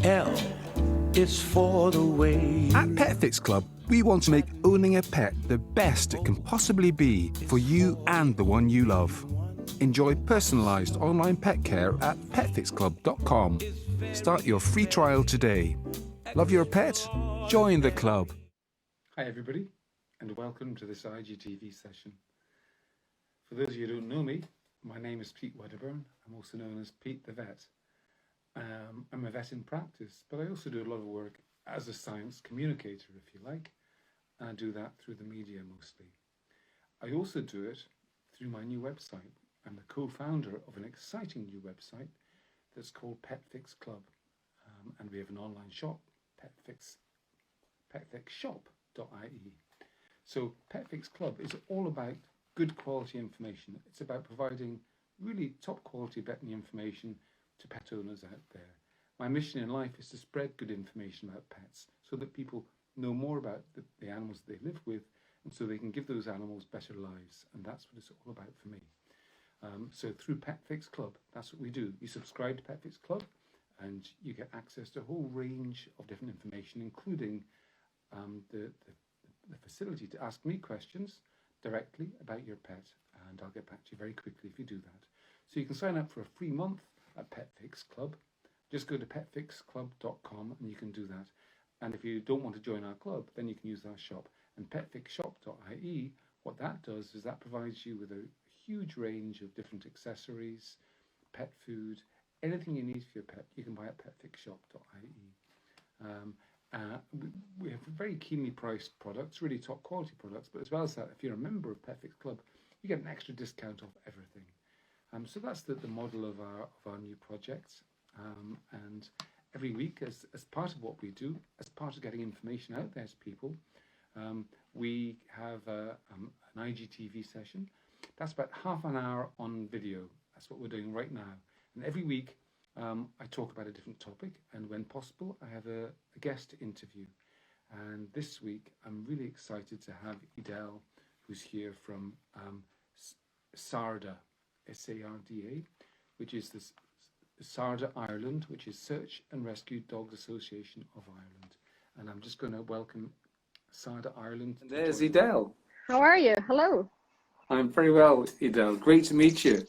L is for the way. At petfix-club, we want to make owning a pet the best it can possibly be for you and the one you love. Enjoy personalised online pet care at petfix-club.com. Start your free trial today. Love your pet? Join the club. Hi everybody, and welcome to this IGTV session. For those of you who don't know me, my name is Pete Wedderburn. I'm also known as Pete the Vet. I'm a vet in practice, but I also do a lot of work as a science communicator, if you like, and I do that through the media mostly. I also do it through my new website. I'm the co-founder of an exciting new website that's called petfix-club, and we have an online shop, petfix-shop.ie. So petfix-club is all about good quality information. It's about providing really top quality veterinary information to pet owners out there. My mission in life is to spread good information about pets so that people know more about the animals they live with, and so they can give those animals better lives. And that's what it's all about for me. So through petfix-club, that's what we do. You subscribe to petfix-club and you get access to a whole range of different information, including the facility to ask me questions directly about your pet, and I'll get back to you very quickly if you do that. So you can sign up for a free month at petfix-club. Just go to petfix-club.com and you can do that. And if you don't want to join our club, then you can use our shop. And petfix-shop.ie, what that does is that provides you with a huge range of different accessories, pet food, anything you need for your pet, you can buy at petfix-shop.ie. We have very keenly priced products, really top quality products, but as well as that, if you're a member of petfix-club, you get an extra discount off everything. So that's the model of our new projects. And every week, as part of what we do, as part of getting information out there to people, we have an IGTV session. That's about half an hour on video. That's what we're doing right now. And every week, I talk about a different topic, and when possible, I have a guest interview. And this week, I'm really excited to have Adele, who's here from SARDA, SARDA, which is the SARDA Ireland, which is Search and Rescue Dogs Association of Ireland. And I'm just going to welcome SARDA Ireland. And there's Adele. How are you? Hello. I'm very well, Adele. Great to meet you.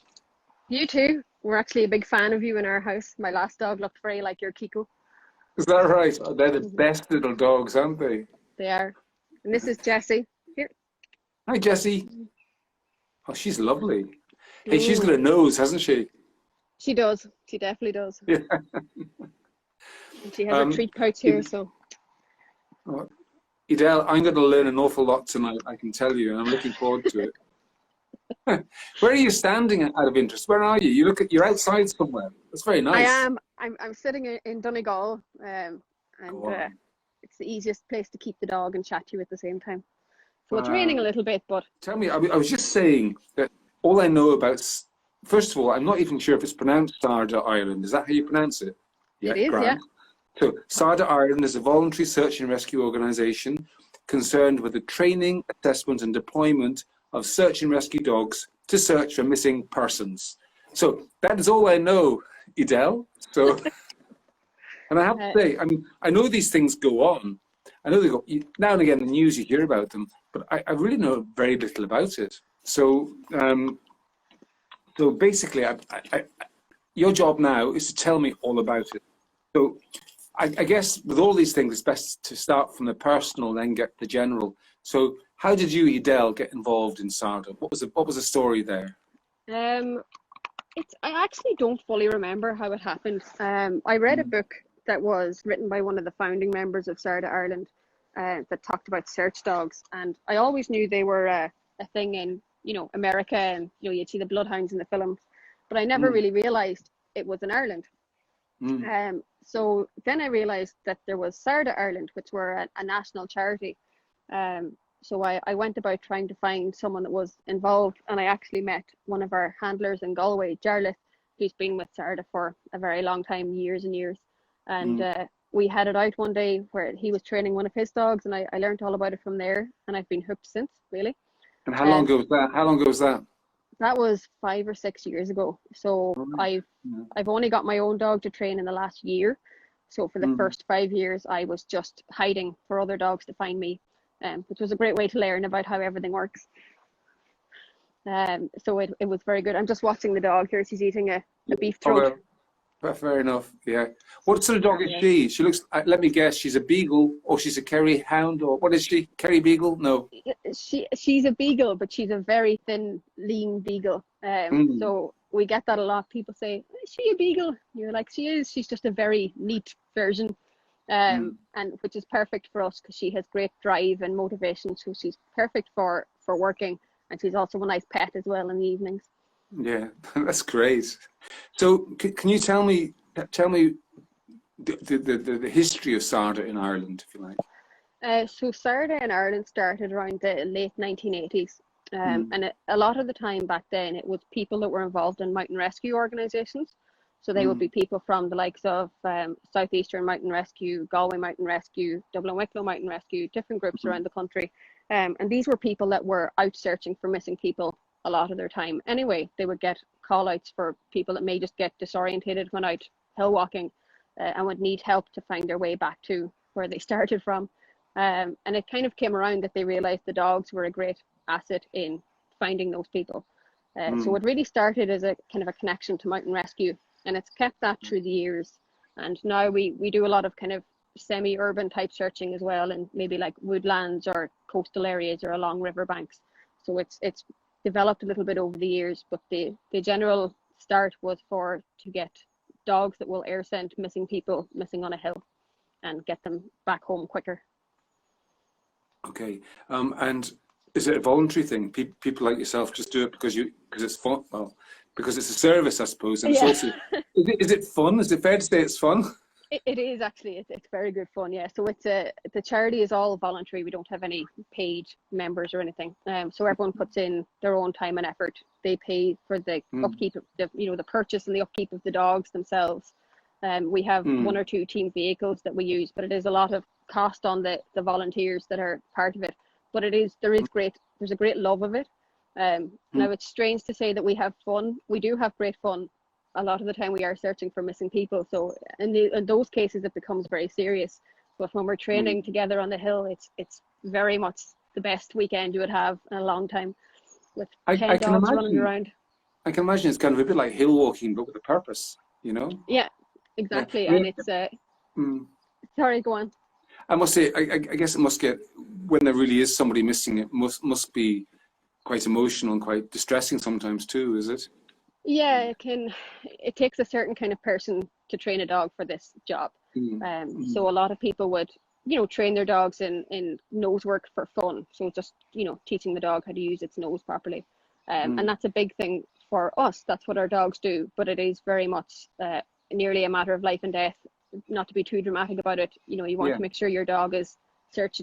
You too. We're actually a big fan of you in our house. My last dog looked very like your Kiko. Is that right? Oh, they're the best little dogs, aren't they? They are. And this is Jessie. Here. Hi, Jessie. Oh, she's lovely. Hey, she's got a nose, hasn't she? She does. She definitely does. Yeah. And she has a treat pouch here, so. Oh, Adele, I'm going to learn an awful lot tonight, I can tell you, and I'm looking forward to it. Where are you standing out of interest? Where are you? You're outside somewhere. That's very nice. I am. I'm sitting in Donegal, and it's the easiest place to keep the dog and chat to you at the same time. So it's raining a little bit, but. Tell me, I was just saying that all I know about, first of all, I'm not even sure if it's pronounced SARDA Ireland. Is that how you pronounce it? Yeah, it is, grand. Yeah. So SARDA Ireland is a voluntary search and rescue organisation concerned with the training, assessment and deployment of search and rescue dogs to search for missing persons. So that is all I know, Adele. So, and I have to say, I mean, I know these things go on. I know they go, now and again in the news you hear about them, but I really know very little about it. So, so basically, your job now is to tell me all about it. So I guess with all these things, it's best to start from the personal, then get the general. So how did you, Adele, get involved in SARDA? What was the story there? I actually don't fully remember how it happened. I read a book that was written by one of the founding members of SARDA Ireland that talked about search dogs, and I always knew they were a thing in America, and you'd see the bloodhounds in the films, but I never really realised it was in Ireland. So then I realised that there was SARDA Ireland, which were a national charity. So I went about trying to find someone that was involved, and I actually met one of our handlers in Galway, Jarlath, who's been with SARDA for a very long time, years and years. And we headed out one day where he was training one of his dogs, and I learned all about it from there, and I've been hooked since, really. And how long ago was that? How long ago was that? That was 5 or 6 years ago. So I've only got my own dog to train in the last year, So for the first 5 years, I was just hiding for other dogs to find me, which was a great way to learn about how everything works. So it was very good. I'm just watching the dog here. She's eating a beef throat. Fair enough. Yeah. What sort of dog is she? She looks. Let me guess. She's a beagle, or she's a Kerry hound, or what is she? Kerry beagle? No. She's a beagle, but she's a very thin, lean beagle. So we get that a lot. People say, "Is she a beagle?" You're like, "She is. She's just a very neat version." And which is perfect for us because she has great drive and motivation. So she's perfect for working, and she's also a nice pet as well in the evenings. Yeah, that's great. So can you tell me the history of SARDA in Ireland, if you like? So SARDA in Ireland started around the late 1980s. And a lot of the time back then, it was people that were involved in mountain rescue organisations. So they would be people from the likes of Southeastern Mountain Rescue, Galway Mountain Rescue, Dublin Wicklow Mountain Rescue, different groups around the country. And these were people that were out searching for missing people a lot of their time. Anyway, they would get call outs for people that may just get disorientated when out hill walking and would need help to find their way back to where they started from. And it kind of came around that they realized the dogs were a great asset in finding those people. So it really started as a kind of a connection to mountain rescue, and it's kept that through the years. And now we do a lot of kind of semi-urban type searching as well, and maybe like woodlands or coastal areas or along riverbanks. So it's developed a little bit over the years, but the general start was to get dogs that will air scent missing people missing on a hill and get them back home quicker. Okay, and is it a voluntary thing? People like yourself just do it because it's fun? Well, because it's a service, I suppose, and it's also. Is it fun? Is it fair to say it's fun? It is actually. It's very good fun. Yeah. So the charity is all voluntary. We don't have any paid members or anything. So everyone puts in their own time and effort. They pay for the upkeep of the purchase and the upkeep of the dogs themselves. We have one or two team vehicles that we use, but it is a lot of cost on the volunteers that are part of it. But there's a great love of it. Now it's strange to say that we have fun. We do have great fun. A lot of the time we are searching for missing people. So in those cases it becomes very serious. But when we're training together on the hill, it's very much the best weekend you would have in a long time, with 10 dogs running around. I can imagine it's kind of a bit like hill walking, but with a purpose, you know? Yeah, exactly. And it's sorry, go on. I must say, I guess it must get, when there really is somebody missing, it must be quite emotional and quite distressing sometimes too, is it? Yeah, it takes a certain kind of person to train a dog for this job. So a lot of people would, train their dogs in nose work for fun. So just, teaching the dog how to use its nose properly. And that's a big thing for us. That's what our dogs do. But it is very much nearly a matter of life and death. Not to be too dramatic about it. You want to make sure your dog is searched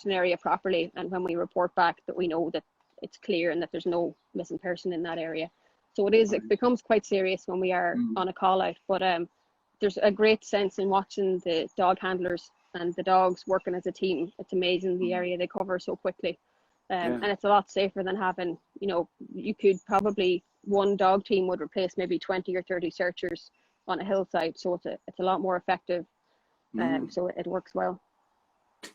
an area properly. And when we report back, that we know that it's clear and that there's no missing person in that area. So it becomes quite serious when we are on a call out, but there's a great sense in watching the dog handlers and the dogs working as a team. It's amazing the area they cover so quickly. And it's a lot safer than having, you could probably, one dog team would replace maybe 20 or 30 searchers on a hillside. So it's a lot more effective. So it works well.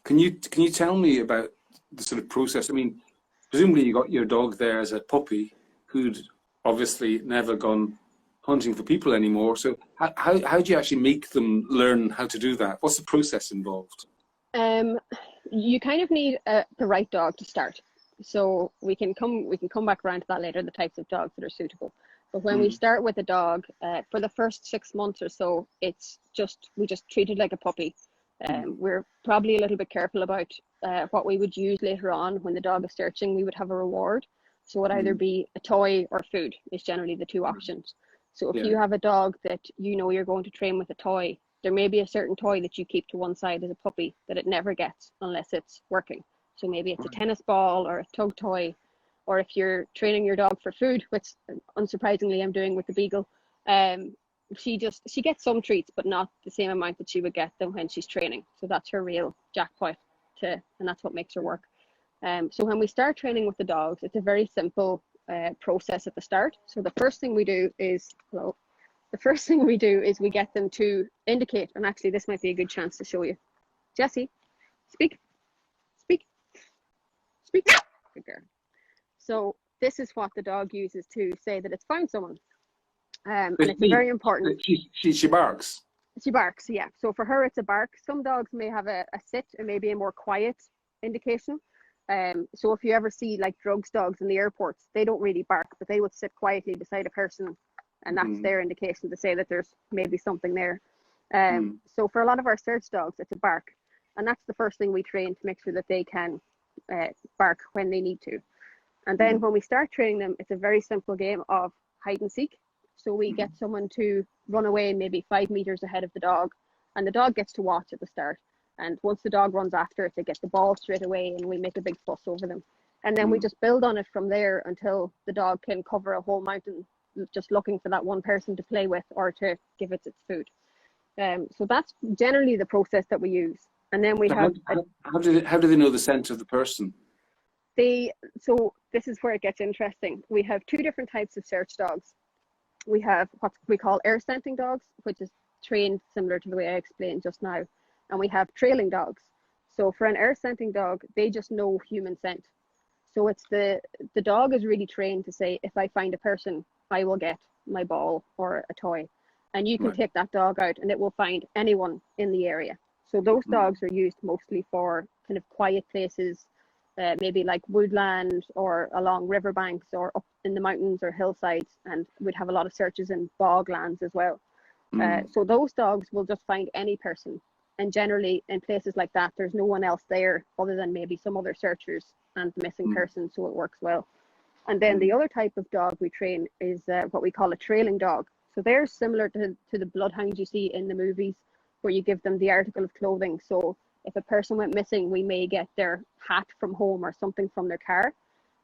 Can you tell me about the sort of process? I mean, presumably you got your dog there as a puppy who'd obviously never gone hunting for people anymore. So how do you actually make them learn how to do that? What's the process involved? You kind of need the right dog to start. So we can come back around to that later, the types of dogs that are suitable. But when we start with a dog, for the first 6 months or so, we just treat it like a puppy. We're probably a little bit careful about what we would use later on when the dog is searching. We would have a reward. So it would either be a toy or food is generally the two options. So if you have a dog that you're going to train with a toy, there may be a certain toy that you keep to one side as a puppy that it never gets unless it's working. So maybe it's a tennis ball or a tug toy, or if you're training your dog for food, which unsurprisingly I'm doing with the beagle, she gets some treats, but not the same amount that she would get them when she's training. So that's her real jackpot, and that's what makes her work. So when we start training with the dogs, it's a very simple process at the start. So the first thing we do is, the first thing we do is we get them to indicate, and actually this might be a good chance to show you. Jessie, speak, speak, speak. Good girl. So this is what the dog uses to say that it's found someone. And it's very important. She barks. She barks, yeah. So for her, it's a bark. Some dogs may have a sit and maybe a more quiet indication. So if you ever see like drugs dogs in the airports, they don't really bark, but they would sit quietly beside a person, and that's their indication to say that there's maybe something there. So for a lot of our search dogs, it's a bark, and that's the first thing we train to make sure that they can bark when they need to. And then when we start training them, it's a very simple game of hide and seek. So we get someone to run away maybe 5 meters ahead of the dog, and the dog gets to watch at the start. And once the dog runs after it, they get the ball straight away, and we make a big fuss over them. And then we just build on it from there until the dog can cover a whole mountain, just looking for that one person to play with or to give it its food. So that's generally the process that we use. And then we have... How do they know the scent of the person? So this is where it gets interesting. We have 2 different types of search dogs. We have what we call air scenting dogs, which is trained similar to the way I explained just now. And we have trailing dogs. So for an air scenting dog, they just know human scent. So it's the dog is really trained to say, if I find a person, I will get my ball or a toy. And you can take that dog out and it will find anyone in the area. So those dogs are used mostly for kind of quiet places, maybe like woodland or along riverbanks or up in the mountains or hillsides, and we'd have a lot of searches in boglands as well. So those dogs will just find any person, and generally in places like that there's no one else there other than maybe some other searchers and the missing person, so it works well. And then the other type of dog we train is what we call a trailing dog. So they're similar to the bloodhounds you see in the movies, where you give them the article of clothing. So if a person went missing, we may get their hat from home or something from their car,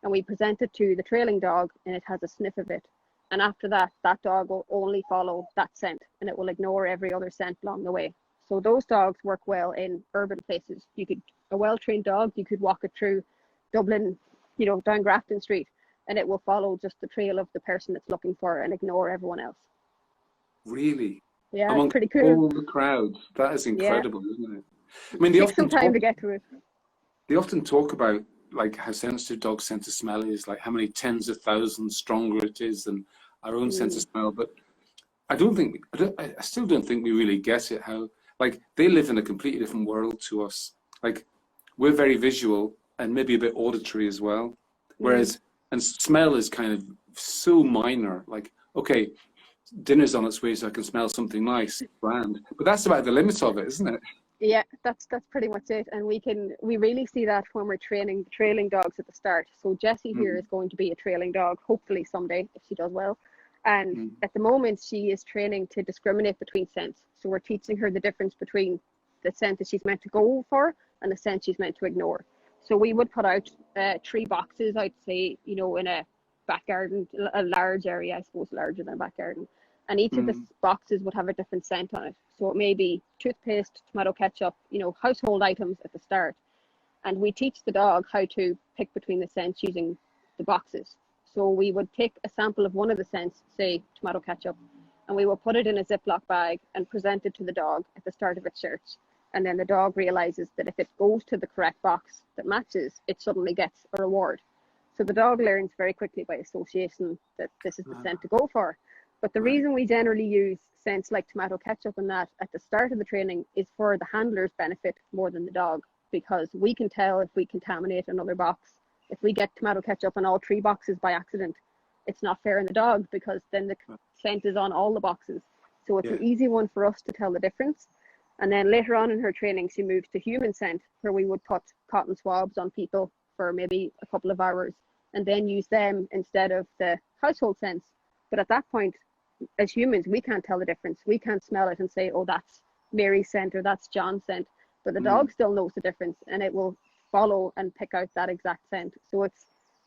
and we present it to the trailing dog, and it has a sniff of it. And after that, that dog will only follow that scent, and it will ignore every other scent along the way. So those dogs work well in urban places. A well-trained dog, you could walk it through Dublin, down Grafton Street, and it will follow just the trail of the person it's looking for and ignore everyone else. Really? Yeah, Among it's pretty cool. all the crowd. That is incredible, isn't it? I mean, It takes some time to get to it. They often talk about like how sensitive dogs' sense of smell is, like how many tens of thousands stronger it is than our own sense of smell. But I still don't think we really get it. How like they live in a completely different world to us. Like we're very visual and maybe a bit auditory as well. Whereas and smell is kind of so minor. Like okay, dinner's on its way, so I can smell something nice, grand. But that's about the limit of it, isn't it? Yeah, that's pretty much it. And we really see that when we're training trailing dogs at the start. So Jessie here is going to be a trailing dog, hopefully someday if she does well. And at the moment she is training to discriminate between scents. So we're teaching her the difference between the scent that she's meant to go for and the scent she's meant to ignore. So we would put out 3 boxes, I'd say, in a back garden, a large area, I suppose, larger than a back garden. And each of the boxes would have a different scent on it. So it may be toothpaste, tomato ketchup, household items at the start. And we teach the dog how to pick between the scents using the boxes. So we would take a sample of one of the scents, say tomato ketchup, and we will put it in a Ziploc bag and present it to the dog at the start of its search. And then the dog realizes that if it goes to the correct box that matches, it suddenly gets a reward. So the dog learns very quickly by association that this is the scent to go for. But the reason we generally use scents like tomato ketchup and that at the start of the training is for the handler's benefit more than the dog, because we can tell if we contaminate another box. If we get tomato ketchup on all 3 boxes by accident, it's not fair on the dog, because then the scent is on all the boxes. So it's an easy one for us to tell the difference. And then later on in her training, she moves to human scent, where we would put cotton swabs on people for maybe a couple of hours and then use them instead of the household scents. But at that point, as humans, we can't tell the difference. We can't smell it and say, oh, that's Mary's scent or that's John's scent. But the dog still knows the difference, and it will follow and pick out that exact scent. So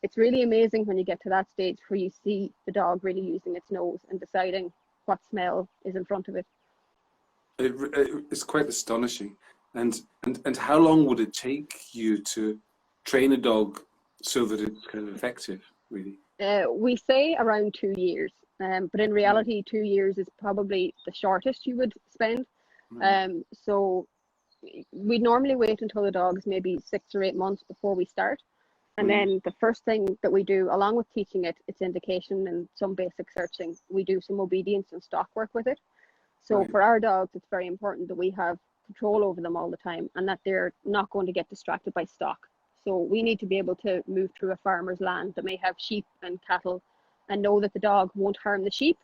it's really amazing when you get to that stage where you see the dog really using its nose and deciding what smell is in front of it. It's quite astonishing. And how long would it take you to train a dog so that it's kind of effective, really? We say around 2 years. But in reality, 2 years is probably the shortest you would spend. So we normally wait until the dog's maybe 6 or 8 months before we start. And then the first thing that we do, along with teaching it its indication and some basic searching, we do some obedience and stock work with it. So for our dogs, it's very important that we have control over them all the time and that they're not going to get distracted by stock. So we need to be able to move through a farmer's land that may have sheep and cattle and know that the dog won't harm the sheep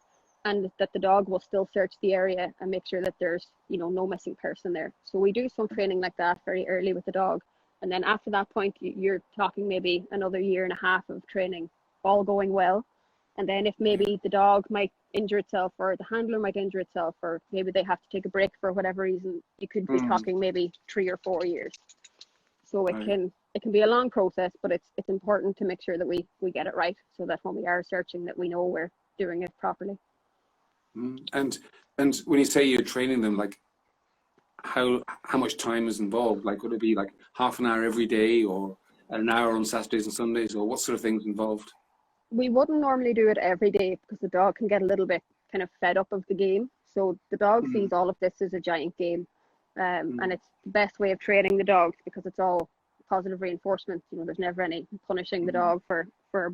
and that the dog will still search the area and make sure that there's, you know, no missing person there. So we do some training like that very early with the dog. And then after that point, you're talking maybe another 1.5 years of training, all going well. And then if maybe the dog might injure itself or the handler might injure itself or maybe they have to take a break for whatever reason, you could be talking maybe 3 or 4 years. So it can be a long process, but it's important to make sure that we get it right so that when we are searching that we know we're doing it properly. And when you say you're training them, like how much time is involved? Like would it be like half an hour every day or an hour on Saturdays and Sundays, or what sort of things involved? We wouldn't normally do it every day because the dog can get a little bit kind of fed up of the game. So the dog sees all of this as a giant game. And it's the best way of training the dogs because it's all positive reinforcement. You know, there's never any punishing the dog for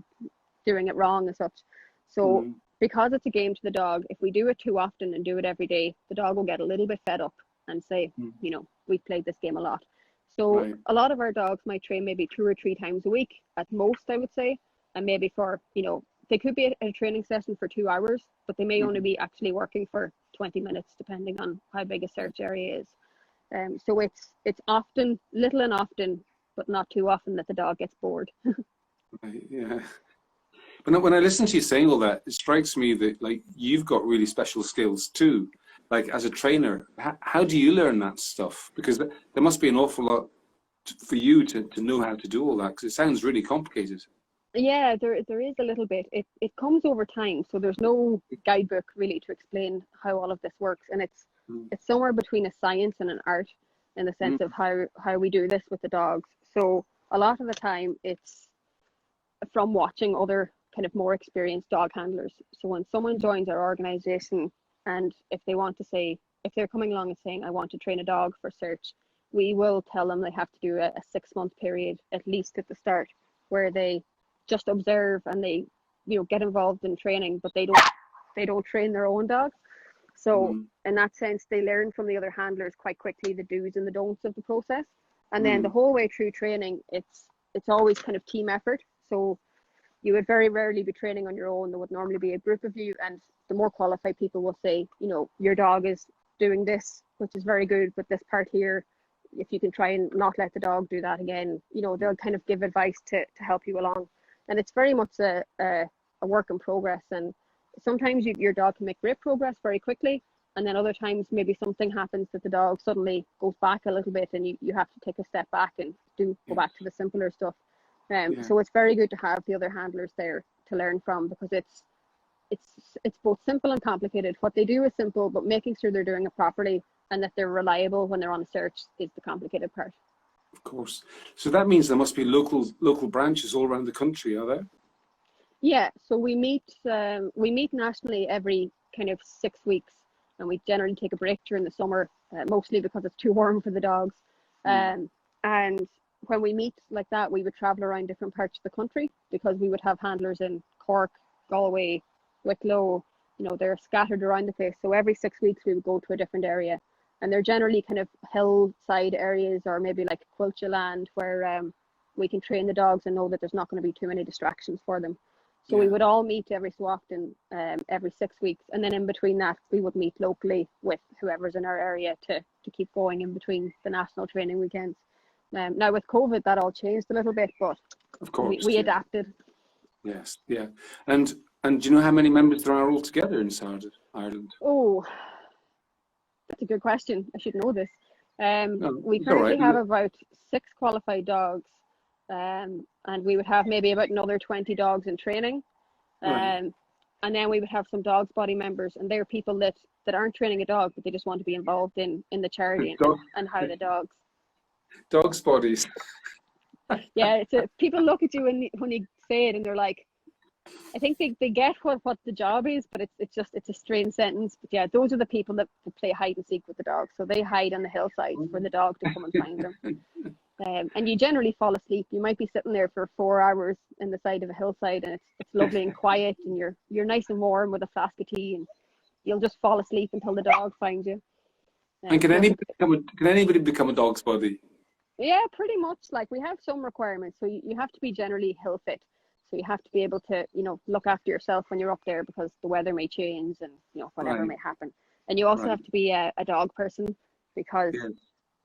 doing it wrong and such. So because it's a game to the dog, if we do it too often and do it every day, the dog will get a little bit fed up and say, you know, we've played this game a lot. So a lot of our dogs might train maybe 2 or 3 times a week at most, I would say. And maybe for, you know, they could be a training session for 2 hours, but they may only be actually working for 20 minutes, depending on how big a search area is. So it's often, little and often, but not too often that the dog gets bored. Yeah. But when I listen to you saying all that, it strikes me that like you've got really special skills too. Like as a trainer, how do you learn that stuff? Because there must be an awful lot for you to know how to do all that, because it sounds really complicated. Yeah, there is a little bit. It comes over time, so there's no guidebook really to explain how all of this works, and it's somewhere between a science and an art in the sense of how we do this with the dogs. So a lot of the time it's from watching other kind of more experienced dog handlers. So when someone joins our organization and if they want to say, if they're coming along and saying, I want to train a dog for search, we will tell them they have to do a 6-month period, at least at the start, where they just observe and they, you know, get involved in training, but they don't train their own dogs. So in that sense, they learn from the other handlers quite quickly the do's and the don'ts of the process. And then the whole way through training, it's always kind of team effort. So you would very rarely be training on your own. There would normally be a group of you, and the more qualified people will say, you know, your dog is doing this, which is very good, but this part here, if you can try and not let the dog do that again, you know, they'll kind of give advice to help you along. And it's very much a work in progress. And sometimes your dog can make great progress very quickly. And then other times maybe something happens that the dog suddenly goes back a little bit and you have to take a step back and go back to the simpler stuff. So it's very good to have the other handlers there to learn from, because it's both simple and complicated. What they do is simple, but making sure they're doing it properly and that they're reliable when they're on a search is the complicated part. Of course. So that means there must be local branches all around the country, are there? Yeah, so we meet nationally every kind of 6 weeks, and we generally take a break during the summer, mostly because it's too warm for the dogs. And when we meet like that, we would travel around different parts of the country, because we would have handlers in Cork, Galway, Wicklow, you know, they're scattered around the place. So every 6 weeks we would go to a different area, and they're generally kind of hillside areas or maybe like Quilcha land where we can train the dogs and know that there's not going to be too many distractions for them. So we would all meet every so often, every 6 weeks, and then in between that we would meet locally with whoever's in our area to keep going in between the national training weekends. Now with COVID that all changed a little bit, but of course we adapted. Yes, yeah. And do you know how many members there are altogether in SARDA, Ireland? Oh, that's a good question. I should know this. We it's all currently right. have about 6 qualified dogs, and we would have maybe about another 20 dogs in training. Right. And then we would have some dogs body members, and they're people that aren't training a dog, but they just want to be involved in the charity and how the dogs. Dogs bodies. Yeah, people look at you when you say it and they're like, I think they get what the job is, but it's a strange sentence. But yeah, those are the people that play hide and seek with the dog. So they hide on the hillsides for the dog to come and find them. And you generally fall asleep. You might be sitting there for 4 hours in the side of a hillside, and it's lovely and quiet, and you're nice and warm with a flask of tea, and you'll just fall asleep until the dog finds you. And can anybody become a dog's buddy? Yeah, pretty much. Like, we have some requirements. So you have to be generally hill fit. So you have to be able to, look after yourself when you're up there, because the weather may change and, whatever Right. may happen. And you also have to be a dog person, because Yes.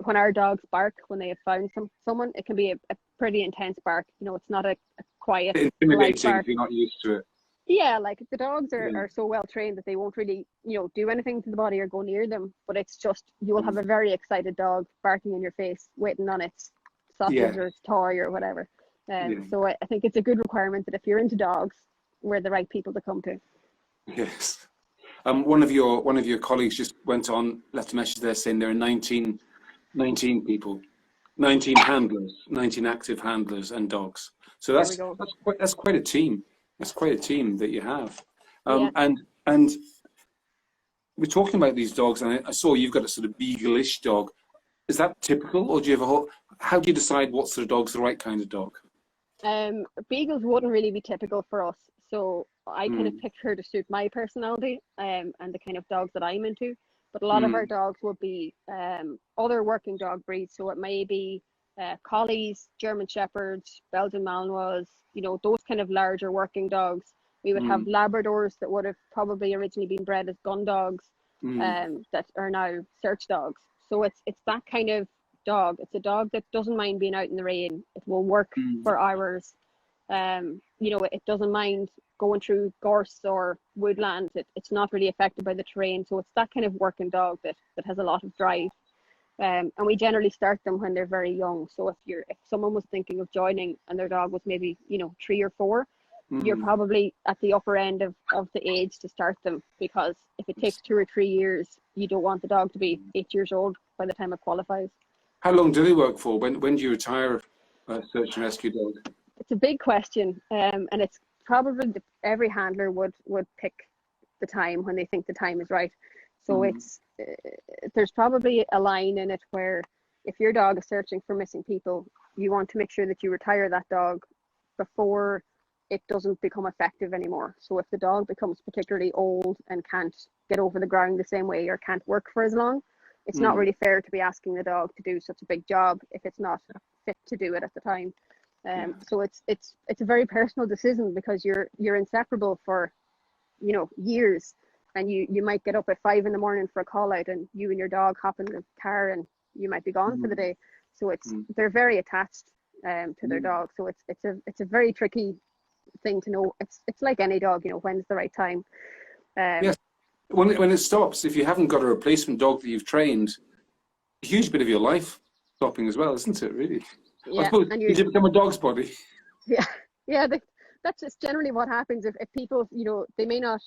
when our dogs bark, when they have found someone, it can be a pretty intense bark. It's not a quiet, polite Intimidating bark. if you're not used to it. Yeah, like the dogs Yeah. are so well trained that they won't really, do anything to the body or go near them. But it's just, you will have a very excited dog barking in your face, waiting on its sausage Yeah. or its toy or whatever. Yeah. So I think it's a good requirement that if you're into dogs, we're the right people to come to. Yes. One of your colleagues just went on, left a message there saying there are 19 people, 19 handlers, 19 active handlers and dogs. So There we go. that's quite a team. That's quite a team that you have. Yeah. And we're talking about these dogs, and I saw you've got a sort of beagle-ish dog. Is that typical, or do you have how do you decide what sort of dog's the right kind of dog? Beagles wouldn't really be typical for us. So I kind of picked her to suit my personality and the kind of dogs that I'm into. But a lot of our dogs would be other working dog breeds. So it may be collies, German shepherds, Belgian Malinois, those kind of larger working dogs. We would have Labradors that would have probably originally been bred as gun dogs that are now search dogs. So it's that kind of dog. It's a dog that doesn't mind being out in the rain. It will work for hours. It doesn't mind going through gorse or woodland. It's not really affected by the terrain. So it's that kind of working dog that has a lot of drive. And we generally start them when they're very young. So if someone was thinking of joining and their dog was maybe 3 or 4, you're probably at the upper end of the age to start them, because if it takes 2 or 3 years, you don't want the dog to be 8 years old by the time it qualifies. How long do they work for? When do you retire a search and rescue dog? It's a big question, and it's probably every handler would pick the time when they think the time is right. So there's probably a line in it where if your dog is searching for missing people, you want to make sure that you retire that dog before it doesn't become effective anymore. So if the dog becomes particularly old and can't get over the ground the same way or can't work for as long, it's not really fair to be asking the dog to do such a big job if it's not fit to do it at the time. So it's a very personal decision, because you're inseparable for years, and you might get up at 5 in the morning for a call out, and you and your dog hop in the car and you might be gone for the day. So they're very attached to their dog. So it's a very tricky thing to know. It's like any dog, when's the right time. Yes. When it stops, if you haven't got a replacement dog that you've trained, a huge bit of your life stopping as well, isn't it, really? Yeah, I suppose, and did you become a dog's body? Yeah, that's just generally what happens. If people, they may not,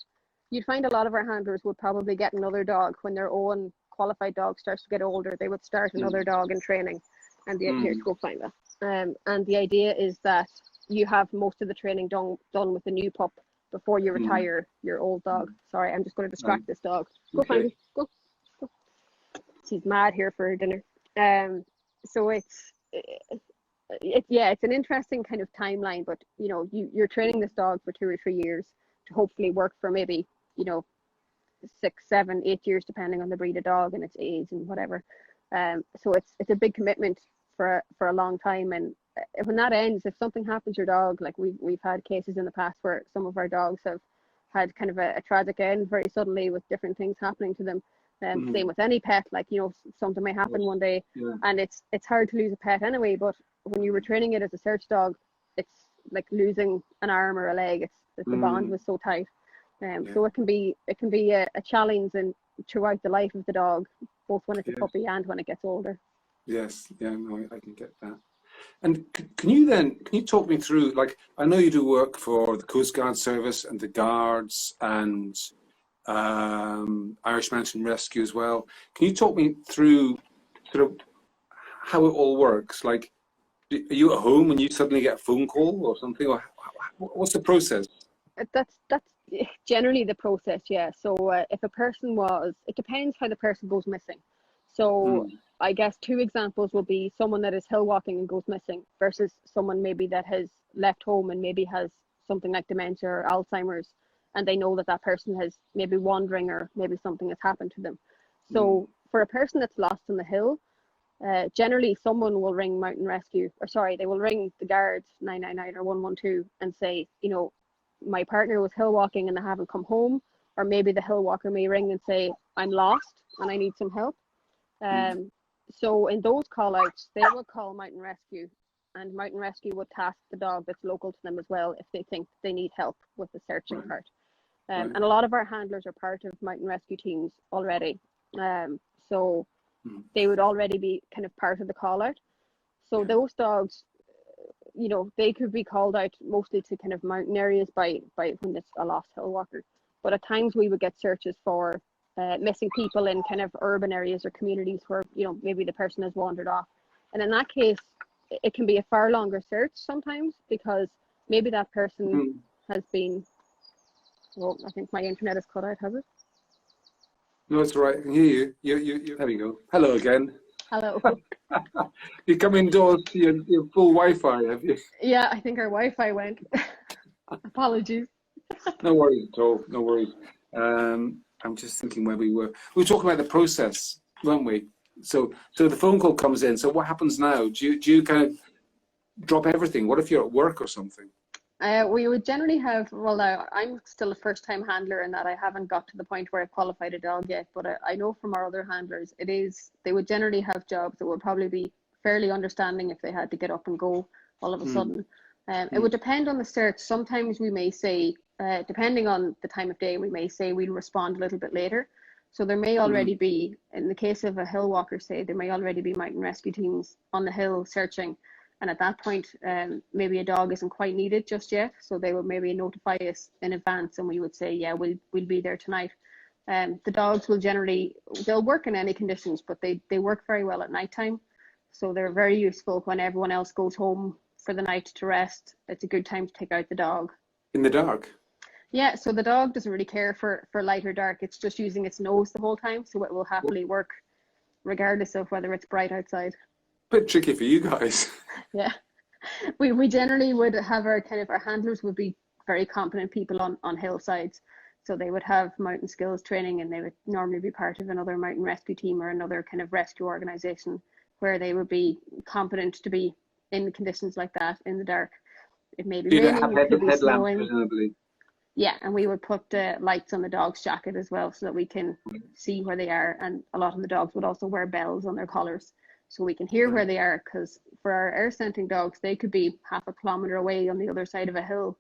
you'd find a lot of our handlers would probably get another dog when their own qualified dog starts to get older. They would start another dog in training, and here's go find that. And the idea is that you have most of the training done with the new pup before you retire your old dog. Sorry, I'm just going to distract this dog. Go find it. Go. She's mad here for dinner. So it's an interesting kind of timeline, but you're training this dog for 2 or 3 years to hopefully work for maybe 6, 7, 8 years, depending on the breed of dog and its age and whatever. So it's a big commitment for a long time. And when that ends, if something happens to your dog, like we've had cases in the past where some of our dogs have had kind of a tragic end very suddenly with different things happening to them. Same with any pet, like something may happen one day, and it's hard to lose a pet anyway. But when you were training it as a search dog, it's like losing an arm or a leg. The bond was so tight, so it can be a challenge and throughout the life of the dog, both when it's a puppy and when it gets older. Yes, no, I can get that. And can you talk me through, like, I know you do work for the Coast Guard Service and the Guards and Irish Mountain Rescue as well. Can you talk me through sort of how it all works? Like, are you at home and you suddenly get a phone call or something, or what's the process? That's generally the process, yeah. So if a person it depends how the person goes missing. So Mm. I guess two examples will be someone that is hill walking and goes missing versus someone maybe that has left home and maybe has something like dementia or Alzheimer's, and they know that that person has maybe wandering or maybe something has happened to them. So for a person that's lost on the hill, generally someone will ring mountain rescue, or sorry, they will ring the guards 999 or 112 and say, my partner was hill walking and they haven't come home. Or maybe the hill walker may ring and say, I'm lost and I need some help. So in those call outs, they will call mountain rescue, and mountain rescue would task the dog that's local to them as well if they think they need help with the searching part. And a lot of our handlers are part of mountain rescue teams already. So they would already be kind of part of the call out. So those dogs, they could be called out mostly to kind of mountain areas by when it's a lost hill walker. But at times we would get searches for missing people in kind of urban areas or communities where, maybe the person has wandered off. And in that case, it can be a far longer search sometimes because maybe that person has been, well, I think my internet is cut out, has it? No, it's all right. I can hear you. You. There we go. Hello again. Hello. You come indoors to your full Wi-Fi, have you? Yeah, I think our Wi-Fi went. Apologies. No worries at all. No worries. I'm just thinking where we were. We were talking about the process, weren't we? So the phone call comes in. So what happens now? Do you kind of drop everything? What if you're at work or something? We would generally have, well, now I'm still a first-time handler in that I haven't got to the point where I've qualified a dog yet, but I know from our other handlers, they would generally have jobs that would probably be fairly understanding if they had to get up and go all of a sudden. It would depend on the search. Sometimes we may say, depending on the time of day, we may say we'll respond a little bit later. So there may already be, in the case of a hill walker, say, there may already be mountain rescue teams on the hill searching. And at that point, maybe a dog isn't quite needed just yet. So they would maybe notify us in advance and we would say, yeah, we'll be there tonight. The dogs will they'll work in any conditions, but they work very well at nighttime. So they're very useful when everyone else goes home for the night to rest. It's a good time to take out the dog. In the dark? Yeah, so the dog doesn't really care for light or dark. It's just using its nose the whole time. So it will happily work regardless of whether it's bright outside. Bit tricky for you guys. Yeah, we generally would have our handlers would be very competent people on hillsides. So they would have mountain skills training and they would normally be part of another mountain rescue team or another kind of rescue organization where they would be competent to be in conditions like that in the dark. It may be raining, it could be snowing. Presumably. Yeah, and we would put lights on the dog's jacket as well so that we can see where they are. And a lot of the dogs would also wear bells on their collars so we can hear where they are, because for our air scenting dogs, they could be half a kilometre away on the other side of a hill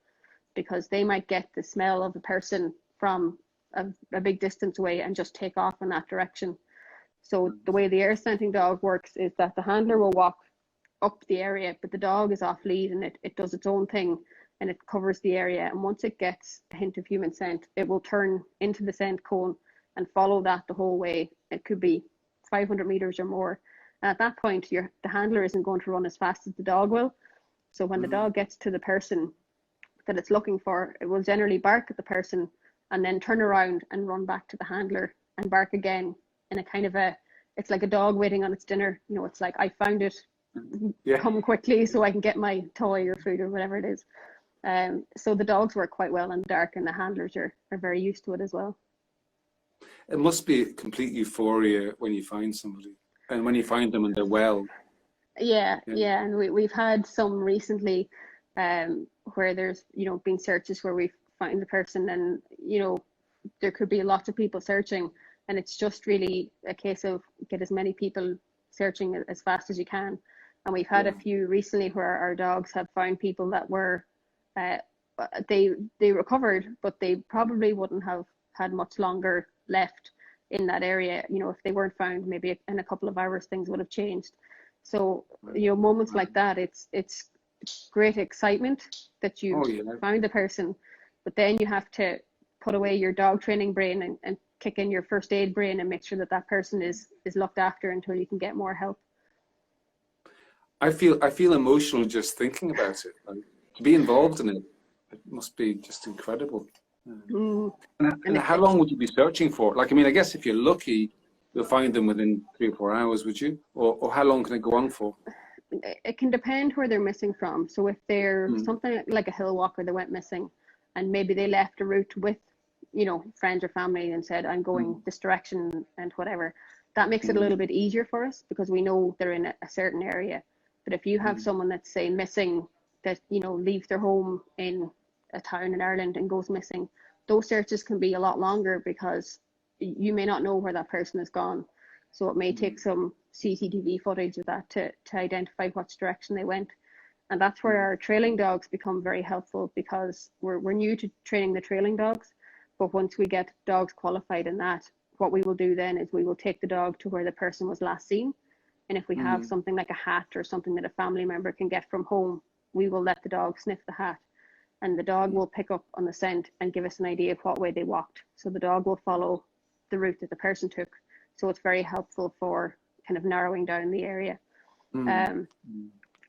because they might get the smell of a person from a big distance away and just take off in that direction. So the way the air scenting dog works is that the handler will walk up the area, but the dog is off lead and it does its own thing and it covers the area. And once it gets a hint of human scent, it will turn into the scent cone and follow that the whole way. It could be 500 meters or more. And at that point, the handler isn't going to run as fast as the dog will. So when the dog gets to the person that it's looking for, it will generally bark at the person and then turn around and run back to the handler and bark again in a kind of it's like a dog waiting on its dinner. It's like, I found it, come quickly so I can get my toy or food or whatever it is. So the dogs work quite well in the dark and the handlers are very used to it as well. It must be complete euphoria when you find somebody and when you find them and they're well. Yeah. And we've had some recently where there's, been searches where we find the person and, there could be lots of people searching and it's just really a case of get as many people searching as fast as you can. And we've had a few recently where our dogs have found people that were, they recovered, but they probably wouldn't have had much longer left in that area. If they weren't found, maybe in a couple of hours things would have changed. So, moments like that, it's great excitement that you found the person, but then you have to put away your dog training brain and kick in your first aid brain and make sure that person is looked after until you can get more help. I feel emotional just thinking about it. Like, to be involved in it It must be just incredible. Mm. And how long would you be searching for? Like, I mean, I guess if you're lucky, you'll find them within 3 or 4 hours, would you? Or how long can it go on for? It can depend where they're missing from. So if they're something like a hill walker that went missing, and maybe they left a route with, friends or family and said, I'm going this direction and whatever, that makes it a little bit easier for us because we know they're in a certain area. But if you have someone that's, say, missing, that, leaves their home in a town in Ireland and goes missing, those searches can be a lot longer because you may not know where that person has gone. So it may take some CCTV footage of that to identify which direction they went. And that's where our trailing dogs become very helpful because we're new to training the trailing dogs. But once we get dogs qualified in that, what we will do then is we will take the dog to where the person was last seen. And if we have something like a hat or something that a family member can get from home, we will let the dog sniff the hat. And the dog will pick up on the scent and give us an idea of what way they walked. So the dog will follow the route that the person took. So it's very helpful for kind of narrowing down the area.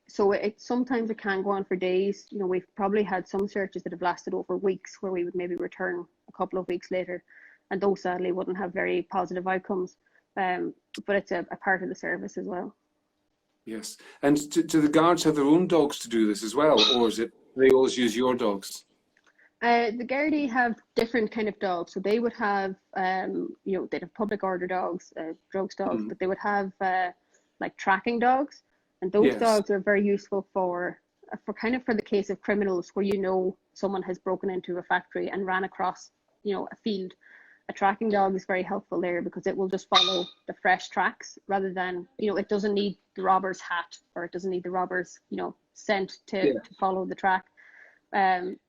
So sometimes it can go on for days. We've probably had some searches that have lasted over weeks where we would maybe return a couple of weeks later, and those sadly wouldn't have very positive outcomes. But it's a part of the service as well. Yes. And do the guards have their own dogs to do this as well, or is it they always use your dogs? The Gardaí have different kind of dogs. So they would have, they'd have public order dogs, drugs dogs, but they would have like tracking dogs. And those dogs are very useful for the case of criminals where someone has broken into a factory and ran across, a field. A tracking dog is very helpful there because it will just follow the fresh tracks rather than, it doesn't need the robber's hat or it doesn't need the robber's, scent to follow the track.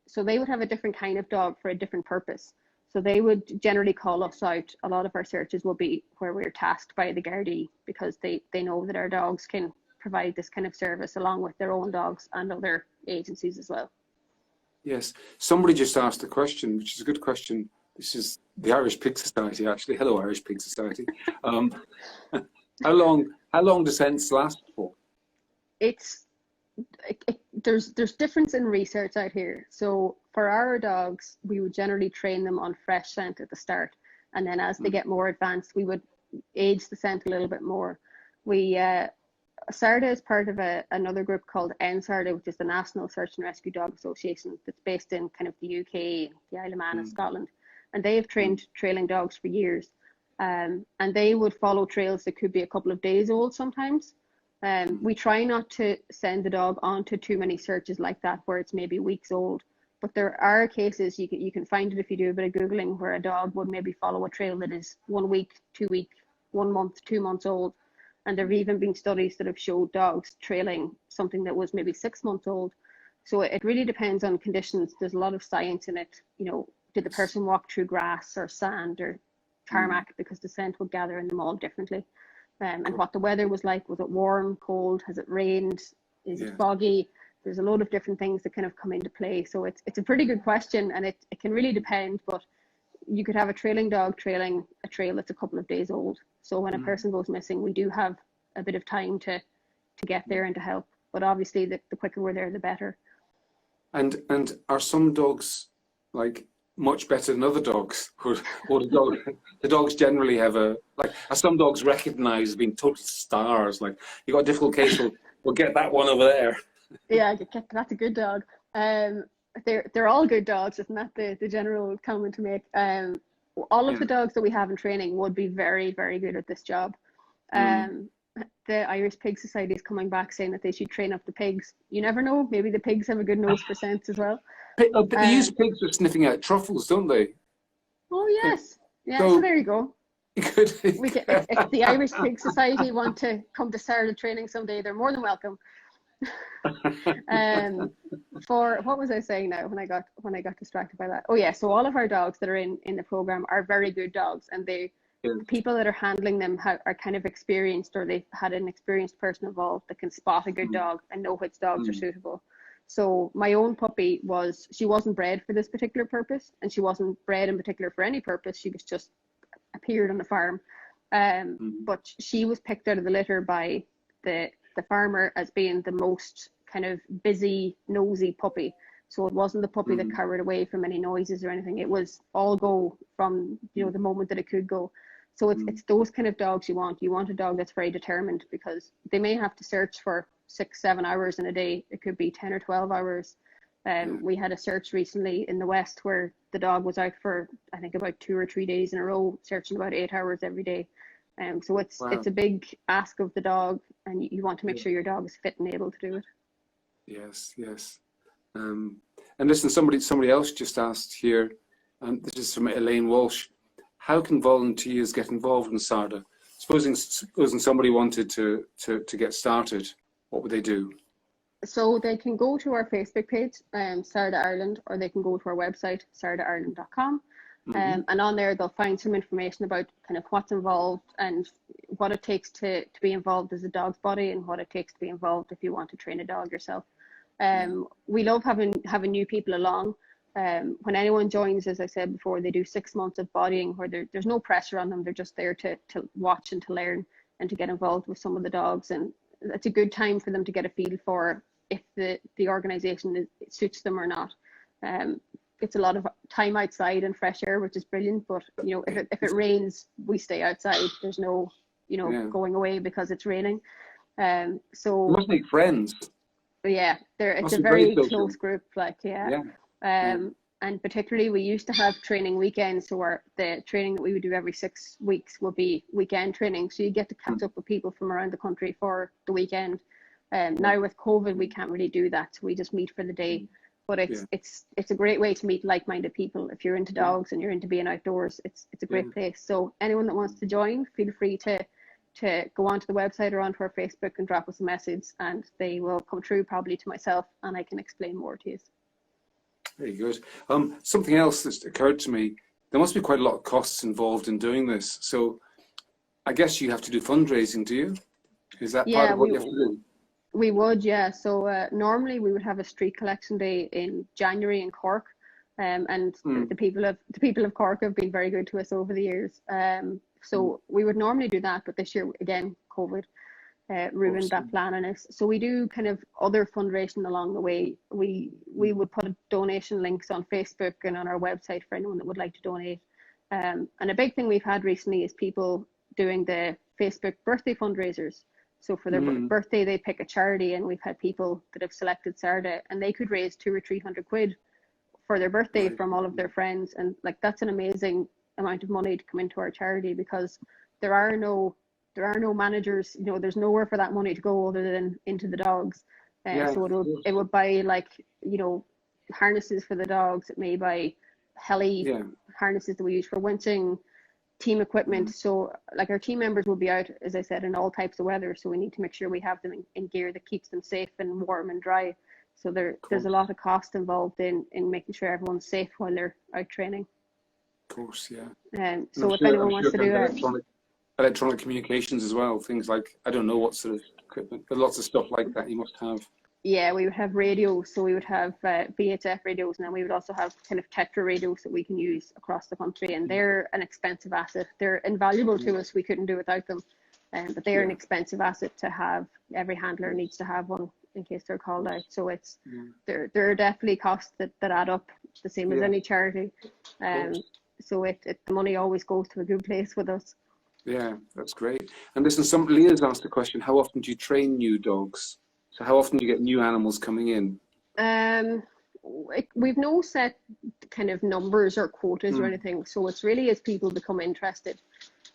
So they would have a different kind of dog for a different purpose. So they would generally call us out. A lot of our searches will be where we're tasked by the Gardaí because they know that our dogs can provide this kind of service along with their own dogs and other agencies as well. Yes. Somebody just asked a question, which is a good question. This is the Irish Pig Society, actually. Hello, Irish Pig Society. How long do scents last for? There's difference in research out here. So for our dogs, we would generally train them on fresh scent at the start, and then as they get more advanced, we would age the scent a little bit more. SARDA is part of another group called SARDA, which is the National Search and Rescue Dog Association that's based in kind of the UK, the Isle of Man and Scotland, and they have trained trailing dogs for years, and they would follow trails that could be a couple of days old sometimes. We try not to send the dog onto too many searches like that where it's maybe weeks old, but there are cases you can find it if you do a bit of Googling where a dog would maybe follow a trail that is 1 week, 2 week, 1 month, 2 months old. And there have even been studies that have showed dogs trailing something that was maybe 6 months old. So it really depends on conditions. There's a lot of science in it. Did the person walk through grass or sand or tarmac, because the scent would gather in them all differently. And what the weather was like. Was it warm, cold? Has it rained? Is it foggy? There's a load of different things that kind of come into play. So it's a pretty good question, and it can really depend. But you could have a trailing dog trailing a trail that's a couple of days old. So when a person goes missing, we do have a bit of time to get there and to help. But obviously, the quicker we're there, the better. And are some dogs like much better than other dogs, or the dogs generally have are some dogs recognised as being total stars? Like, you got a difficult case, we'll get that one over there. Yeah, that's a good dog. They're all good dogs, isn't that the general comment to make? All of the dogs that we have in training would be very, very good at this job. The Irish Pig Society is coming back saying that they should train up the pigs. You never know, maybe the pigs have a good nose for scents as well. But they use pigs for sniffing out truffles, don't they? Oh yes, yeah. So there you go. If the Irish Pig Society want to come to SARDA training someday, they're more than welcome. For what was I saying now when I got distracted by that? Oh yeah, so all of our dogs that are in the program are very good dogs, and the people that are handling them are kind of experienced, or they've had an experienced person involved that can spot a good dog and know which dogs are suitable. So my own puppy she wasn't bred for this particular purpose, and she wasn't bred in particular for any purpose. She was just appeared on the farm, but she was picked out of the litter by the farmer as being the most kind of busy, nosy puppy. So it wasn't the puppy that cowered away from any noises or anything. It was all go from, you know, the moment that it could go. So it's those kind of dogs you want. You want a dog that's very determined, because they may have to search for 6-7 hours in a day. It could be 10 or 12 hours. We had a search recently in the West where the dog was out for, I think, about 2 or 3 days in a row, searching about 8 hours every day. So it's a big ask of the dog, and you want to make sure your dog is fit and able to do it. Yes, yes. And listen, somebody else just asked here, and this is from Elaine Walsh. How can volunteers get involved in SARDA? Supposing somebody wanted to get started, what would they do? So they can go to our Facebook page, SARDA Ireland, or they can go to our website, sardaireland.com. And on there, they'll find some information about kind of what's involved and what it takes to be involved as a dog's body, and what it takes to be involved if you want to train a dog yourself. We love having new people along. When anyone joins, as I said before, they do 6 months of bodying where there's no pressure on them. They're just there to watch and to learn and to get involved with some of the dogs. And it's a good time for them to get a feel for if the organisation suits them or not. It's a lot of time outside and fresh air, which is brilliant. But you know, if it rains, we stay outside. There's no, you know, going away because it's raining. So You must make friends. Yeah, it's a very very close group. Like and particularly we used to have training weekends. So the training that we would do every 6 weeks would be weekend training. So you get to catch up with people from around the country for the weekend. Now with COVID, we can't really do that. So we just meet for the day. But it's a great way to meet like-minded people. If you're into dogs and you're into being outdoors, it's a great place. So anyone that wants to join, feel free to go onto the website or onto our Facebook and drop us a message, and they will come through probably to myself, and I can explain more to you. Very good. Something else that's occurred to me, there must be quite a lot of costs involved in doing this. So I guess you have to do fundraising, do you? Is that part of what you have to do? We would, yeah. So normally we would have a street collection day in January in Cork, and the people of Cork have been very good to us over the years. So we would normally do that, but this year again, COVID ruined that plan on us. So we do kind of other fundraising along the way. We would put donation links on Facebook and on our website for anyone that would like to donate. And a big thing we've had recently is people doing the Facebook birthday fundraisers. So for their birthday, they pick a charity, and we've had people that have selected SARDA, and they could raise 200 or 300 quid for their birthday from all of their friends. And like, that's an amazing amount of money to come into our charity, because there are no managers, you know, there's nowhere for that money to go other than into the dogs. So it would buy, like, you know, harnesses for the dogs. It may buy heli harnesses that we use for winching, team equipment. So like, our team members will be out, as I said, in all types of weather, so we need to make sure we have them in gear that keeps them safe and warm and dry. So there's a lot of cost involved in making sure everyone's safe while they're out training. Of course, yeah. So if anyone wants to do electronic communications as well, things like, I don't know what sort of equipment, but lots of stuff like that you must have. Yeah, we would have radios. So we would have VHF radios, and then we would also have kind of Tetra radios that we can use across the country. And they're an expensive asset. They're invaluable to us. We couldn't do without them. But they're an expensive asset to have. Every handler needs to have one in case they're called out. So it's there are definitely costs that add up, the same as any charity. So the money always goes to a good place with us. Yeah, that's great. And listen, Leah's asked the question, how often do you train new dogs? So how often do you get new animals coming in? We've no set kind of numbers or quotas or anything. So it's really as people become interested.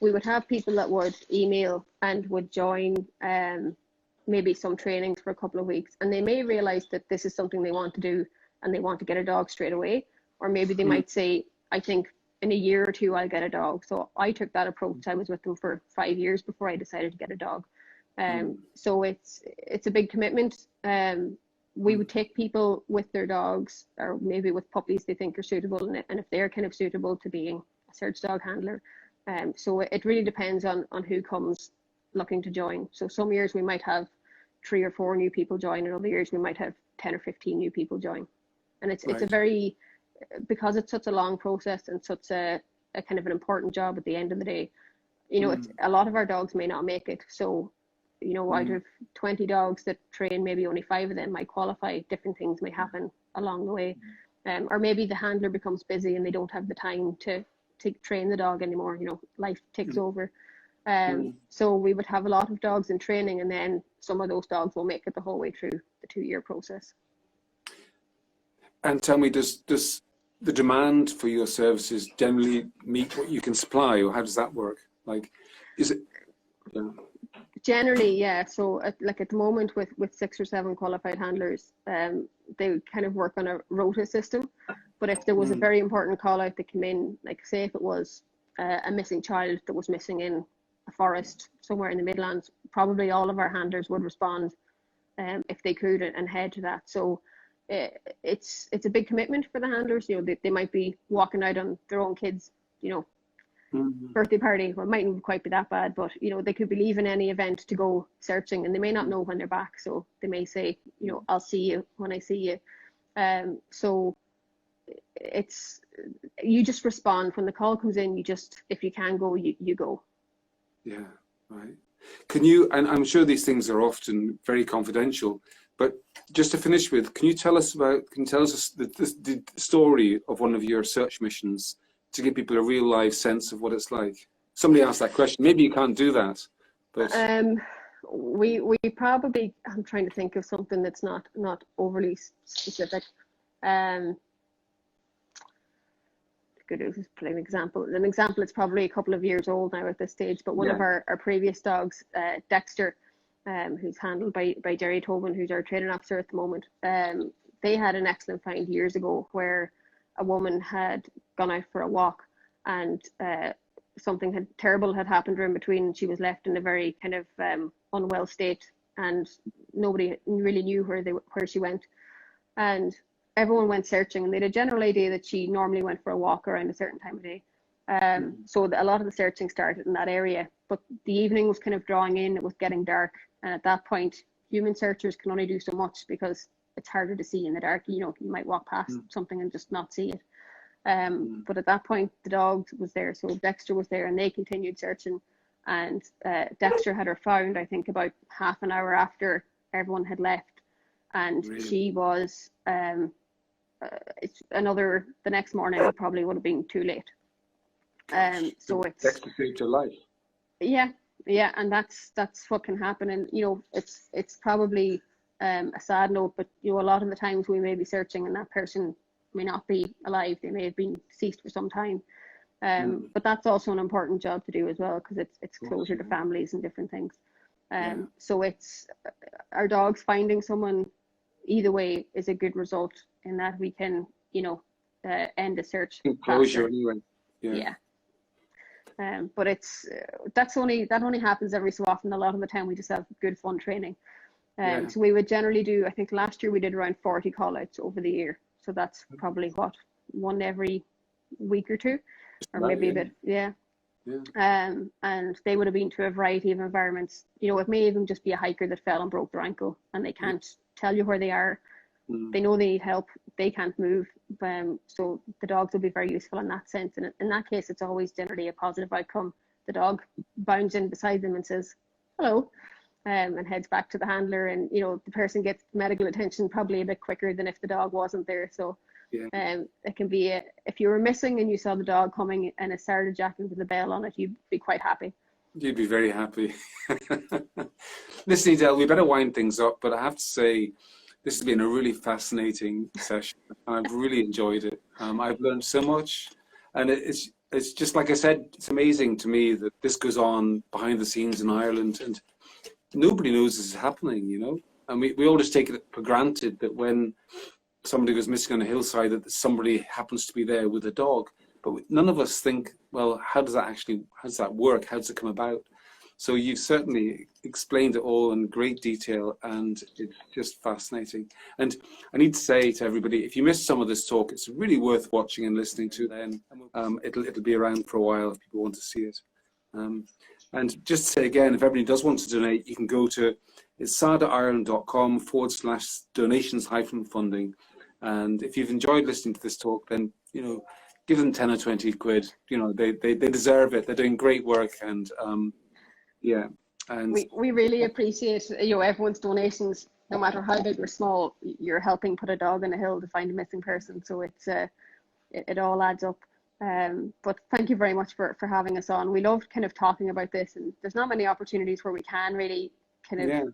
We would have people that would email and would join maybe some trainings for a couple of weeks, and they may realize that this is something they want to do and they want to get a dog straight away. Or maybe they might say, I think in a year or two I'll get a dog. So I took that approach. I was with them for 5 years before I decided to get a dog. So it's a big commitment. We would take people with their dogs, or maybe with puppies they think are suitable, and if they're kind of suitable to being a search dog handler. So it really depends on who comes looking to join. So some years we might have 3 or 4 new people join, and other years we might have 10 or 15 new people join. And it's a very, because it's such a long process and such a kind of an important job at the end of the day, you know, it's a lot of our dogs may not make it. So, you know, out of 20 dogs that train, maybe only 5 of them might qualify. Different things may happen along the way. Or maybe the handler becomes busy and they don't have the time to train the dog anymore, you know, life takes over. So we would have a lot of dogs in training, and then some of those dogs will make it the whole way through the 2-year process. And tell me, does the demand for your services generally meet what you can supply, or how does that work? Like, is it? Yeah. Generally, yeah. So at the moment with 6 or 7 qualified handlers, they kind of work on a rota system. But if there was a very important call out that came in, like say if it was a missing child that was missing in a forest somewhere in the Midlands, probably all of our handlers would respond if they could and head to that. So it's a big commitment for the handlers. You know, they might be walking out on their own kids, you know, birthday party. Well, it mightn't quite be that bad, but you know, they could be leaving any event to go searching, and they may not know when they're back. So they may say, you know, I'll see you when I see you. So it's, you just respond when the call comes in. You just, if you can go, you go. Yeah, right. Can you, and I'm sure these things are often very confidential, but just to finish with, can you tell us the story of one of your search missions to give people a real life sense of what it's like? Somebody asked that question. Maybe you can't do that, but we probably, I'm trying to think of something that's not overly specific. Good, just play an example. An example is probably a couple of years old now at this stage, but one of our previous dogs, Dexter, who's handled by Jerry Tobin, who's our training officer at the moment. They had an excellent find years ago where a woman had gone out for a walk, and something terrible had happened to her in between. She was left in a very kind of unwell state, and nobody really knew where she went. And everyone went searching, and they had a general idea that she normally went for a walk around a certain time of day. So a lot of the searching started in that area, but the evening was kind of drawing in, it was getting dark, and at that point human searchers can only do so much because it's harder to see in the dark. You know, you might walk past something and just not see it. But at that point the dog was there, so Dexter was there, and they continued searching, and Dexter had her found, I think, about half an hour after everyone had left, and she was the next morning it probably would have been too late. So it's Dexter saved your life. Yeah, and that's what can happen. And you know, it's probably a sad note, but you know, a lot of the times we may be searching and that person may not be alive. They may have been deceased for some time. But that's also an important job to do as well, because it's closure to families and different things. So it's our dogs finding someone either way is a good result, in that we can, you know, end the search. Closure anyway. But it's that only happens every so often. A lot of the time we just have good fun training. So we would generally do, I think last year we did around 40 call outs over the year. So that's probably what, one every week or two, or maybe a bit, and they would have been to a variety of environments. You know, it may even just be a hiker that fell and broke their ankle, and they can't tell you where they are. They know they need help, they can't move. So the dogs will be very useful in that sense. And in that case, it's always generally a positive outcome. The dog bounds in beside them and says, hello, and heads back to the handler. And, you know, the person gets medical attention probably a bit quicker than if the dog wasn't there. So it can be, if you were missing and you saw the dog coming in a SARDA jacket with a bell on it, you'd be quite happy. You'd be very happy. Listen, Adele, we better wind things up, but I have to say, this has been a really fascinating session, and I've really enjoyed it. I've learned so much, and it's just like I said, it's amazing to me that this goes on behind the scenes in Ireland, and nobody knows this is happening, you know? And we all just take it for granted that when somebody goes missing on a hillside, that somebody happens to be there with a dog. But none of us think, well, how does that work? How does it come about? So you've certainly explained it all in great detail, and it's just fascinating. And I need to say to everybody, if you missed some of this talk, it's really worth watching and listening to. Then it'll be around for a while if people want to see it. And just to say again, if everybody does want to donate, you can go to sardaireland.com/donations-funding. And if you've enjoyed listening to this talk, then, you know, give them 10 or 20 quid. You know, they deserve it. They're doing great work, and and we really appreciate, you know, everyone's donations. no matter how big or small, you're helping put a dog on a hill to find a missing person. So it all adds up. But thank you very much for having us on. We loved kind of talking about this, and there's not many opportunities where we can really kind of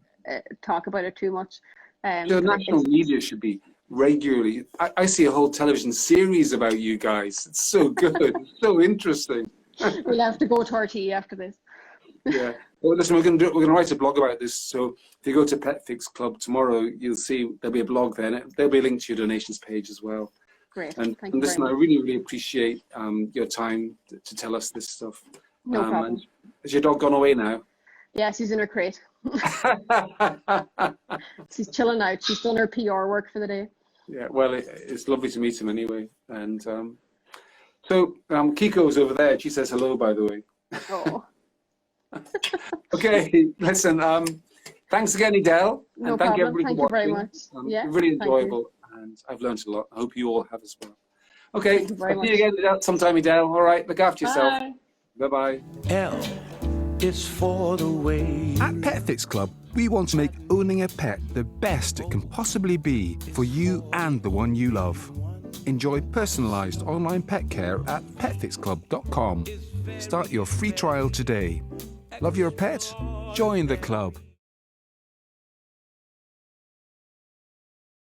talk about it too much. The national media should be regularly. I see a whole television series about you guys. It's so good. It's so interesting. We'll have to go to RT after this. Yeah. Well, listen, we're going to write a blog about this. So if you go to Petfix Club tomorrow, you'll see there'll be a blog there. And there'll be a link to your donations page as well. Great. And Thank you listen, very I much. really, really appreciate your time to tell us this stuff. No problem. And has your dog gone away now? Yeah, she's in her crate. She's chilling out. She's done her PR work for the day. Yeah, well, it's lovely to meet him anyway. And so Kiko's over there. She says hello, by the way. Oh. Okay, listen, thanks again, Adele. No and thank you, problem. everybody, Thank for you very watching. much. Yeah, really thank you. enjoyable, and I've learned a lot. I hope you all have as well. Okay, Thank you very I'll see you much. again sometime, Adele. All right, look after yourself. Bye. Bye-bye. L is for the way. At Petfix Club, we want to make owning a pet the best it can possibly be for you and the one you love. Enjoy personalised online pet care at petfix-club.com. Start your free trial today. Love your pet? Join the club.